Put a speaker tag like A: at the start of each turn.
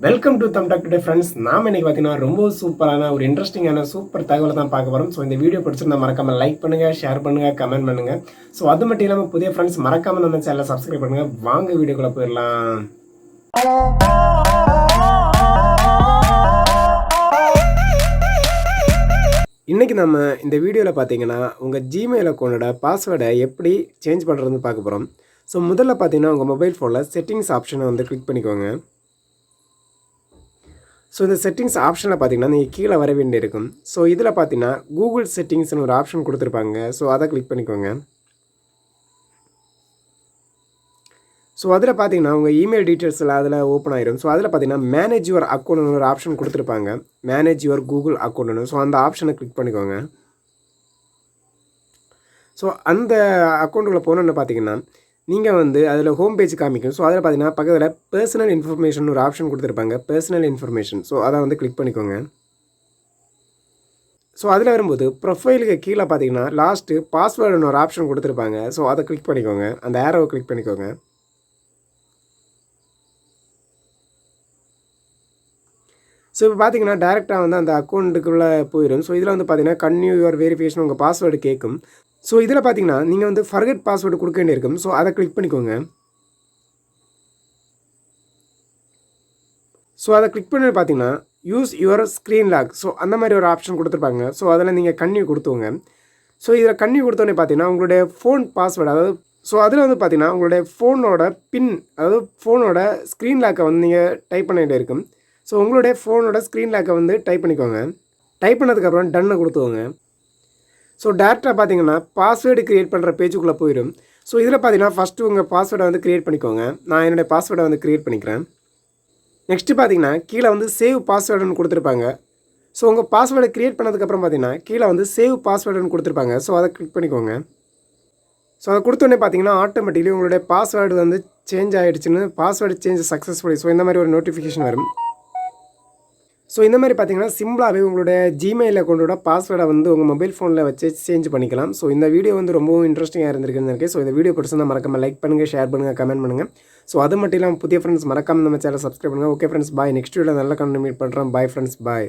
A: Welcome to தம்டாக் today friends. நாம இன்னைக்கு பார்த்தீங்கன்னா ரொம்ப சூப்பரான ஒரு இன்ட்ரெஸ்டிங்கான சூப்பர் தகவலை தான் பார்க்க போகிறோம். ஸோ இந்த வீடியோ பிடிச்சிருந்தா மறக்காம லைக் பண்ணுங்க, ஷேர் பண்ணுங்க, கமெண்ட் பண்ணுங்க. ஸோ அது மட்டும் இல்லாமல் புதிய ஃப்ரெண்ட்ஸ் மறக்காம நம்ம சேனலை சப்ஸ்கிரைப் பண்ணுங்க. வாங்க வீடியோக்குள்ள போயிடலாம். இன்னைக்கு நம்ம இந்த வீடியோவில் பார்த்தீங்கன்னா உங்கள் ஜிமெயில் அக்கௌண்ட்டோட பாஸ்வேர்டை எப்படி சேஞ்ச் பண்ணுறதுன்னு பார்க்க போகிறோம். ஸோ முதல்ல பார்த்தீங்கன்னா உங்கள் மொபைல் ஃபோனில் செட்டிங்ஸ் ஆப்ஷனை வந்து கிளிக் பண்ணிக்கோங்க. ஸோ இந்த செட்டிங்ஸ் ஆப்ஷனில் பார்த்தீங்கன்னா நீங்கள் கீழே வர வேண்டியிருக்கும். ஸோ இதில் பார்த்தீங்கன்னா கூகுள் செட்டிங்ஸ்னு ஒரு ஆப்ஷன் கொடுத்துருப்பாங்க. ஸோ அதை கிளிக் பண்ணிக்கோங்க. ஸோ அதில் பார்த்தீங்கன்னா உங்கள் இமெயில் டீட்டெயில்ஸில் அதில் ஓப்பன் ஆயிரும். ஸோ அதில் பார்த்தீங்கன்னா மேனேஜ் யுவர் அக்கௌண்ட்னு ஒரு ஆப்ஷன் கொடுத்துருப்பாங்க. மேனேஜ் யுவர் கூகுள் அக்கௌண்ட்னு. ஸோ அந்த ஆப்ஷனை கிளிக் பண்ணிக்கோங்க. ஸோ அந்த அக்கௌண்ட்டுக்குள்ளே போனோன்னு பார்த்தீங்கன்னா நீங்கள் வந்து அதில் ஹோம் பேஜ் காமிக்கும். ஸோ அதில் பார்த்தீங்கன்னா பக்கத்தில் பர்சனல் இன்ஃபர்மேஷன் ஒரு ஆப்ஷன் கொடுத்துருப்பாங்க. Personal information. ஸோ அதை வந்து கிளிக் பண்ணிக்கோங்க. ஸோ அதில் வரும்போது ப்ரொஃபைலுக்கு கீழே பார்த்தீங்கன்னா லாஸ்ட்டு பாஸ்வேர்டுன்னு ஒரு ஆப்ஷன் கொடுத்துருப்பாங்க. ஸோ அதை கிளிக் பண்ணிக்கோங்க. அந்த ஏரோவை கிளிக் பண்ணிக்கோங்க. ஸோ இப்போ பார்த்தீங்கன்னா டேரெக்டாக வந்து அந்த அக்கௌண்ட்டுக்குள்ளே போயிடும். ஸோ இதில் வந்து பார்த்தீங்கன்னா கன்டினியூ யுவர் வெரிஃபிகேஷன் உங்கள் பாஸ்வேர்டு கேட்கும். ஸோ இதில் பார்த்தீங்கன்னா நீங்கள் வந்து ஃபர்கெட் பாஸ்வேர்டு கொடுக்க வேண்டியிருக்கும். ஸோ அதை கிளிக் பண்ணிக்கோங்க. ஸோ அதை கிளிக் பண்ணி பார்த்தீங்கன்னா use your screen lock. So அந்த மாதிரி ஒரு ஆப்ஷன் கொடுத்துருப்பாங்க. ஸோ அதில் நீங்கள் கன்டினியூ கொடுத்துவோங்க. ஸோ இதில் கன்டினியூ கொடுத்தோன்னே பார்த்தீங்கன்னா உங்களுடைய ஃபோன் பாஸ்வேர்டு, அதாவது ஸோ அதில் வந்து பார்த்தீங்கன்னா உங்களுடைய ஃபோனோட பின், அதாவது ஃபோனோட ஸ்க்ரீன் லாக்கை வந்து நீங்கள் டைப் பண்ண வேண்டியிருக்கும். ஸோ உங்களுடைய ஃபோனோட ஸ்க்ரீன் லாக்கை வந்து டைப் பண்ணிக்கோங்க. டைப் பண்ணதுக்கப்புறம் டன்னை கொடுத்துவோங்க. ஸோ டேரெக்டாக பார்த்தீங்கன்னா பாஸ்வேர்டு க்ரியேட் பண்ணுற பேஜுக்குள்ளே போயிடும். ஸோ இதில் பார்த்தீங்கன்னா ஃபஸ்ட்டு உங்கள் பாஸ்வேர்டை வந்து க்ரியேட் பண்ணிக்கோங்க. நான் என்னுடைய பாஸ்வேர்டை வந்து க்ரியேட் பண்ணிக்கிறேன். நெக்ஸ்ட்டு பார்த்தீங்கன்னா கீழே வந்து சேவ் பாஸ்வேர்டுன்னு கொடுத்துருப்பாங்க. ஸோ உங்கள் பாஸ்வேர்டை க்ரியேட் பண்ணதுக்கப்புறம் பார்த்தீங்கன்னா கீழே வந்து சேவ் பாஸ்வேர்டுன்னு கொடுத்துருப்பாங்க. ஸோ அதை கிளிக் பண்ணிக்கோங்க. ஸோ அதை கொடுத்தோடனே பார்த்தீங்கன்னா ஆட்டோமேட்டிக்கலி உங்களுடைய பாஸ்வேர்டு வந்து சேஞ்ச் ஆகிடுச்சுன்னு, பாஸ்வேர்டு சேஞ்ச் சக்ஸஸ்ஃபுல்லி, ஸோ இந்த மாதிரி ஒரு நோட்டிஃபிகேஷன் வரும். ஸோ இந்த மாதிரி பார்த்தீங்கன்னா சிம்பிளாகவே உங்களுடைய ஜிமெயில் அக்கௌண்ட்டோட பாஸ்வேர்டை வந்து உங்கள் மொபைல் ஃபோனில் வச்சு சேஞ்ச் பண்ணிக்கலாம். ஸோ இந்த வீடியோ வந்து ரொம்பவும் இன்ட்ரெஸ்டிங்காக இருந்திருக்குன்னு நினைக்கிறேன். ஸோ இந்த வீடியோ பிடிச்சிருந்தா மறக்காம லைக் பண்ணுங்கள், ஷேர் பண்ணுங்கள், கமெண்ட் பண்ணுங்கள். ஸோ அது மட்டும் இல்லாமல் புதிய ஃப்ரெண்ட்ஸ் மறக்காம நம்ம சேனல் சப்ஸ்கிரைப் பண்ணுங்கள். ஓகே ஃப்ரெண்ட்ஸ், பாய். நெக்ஸ்ட் வீடியோவில் நல்ல கண்டென்ட் மீட் பண்ணுறோம். பாய் ஃப்ரெண்ட்ஸ், பாய்.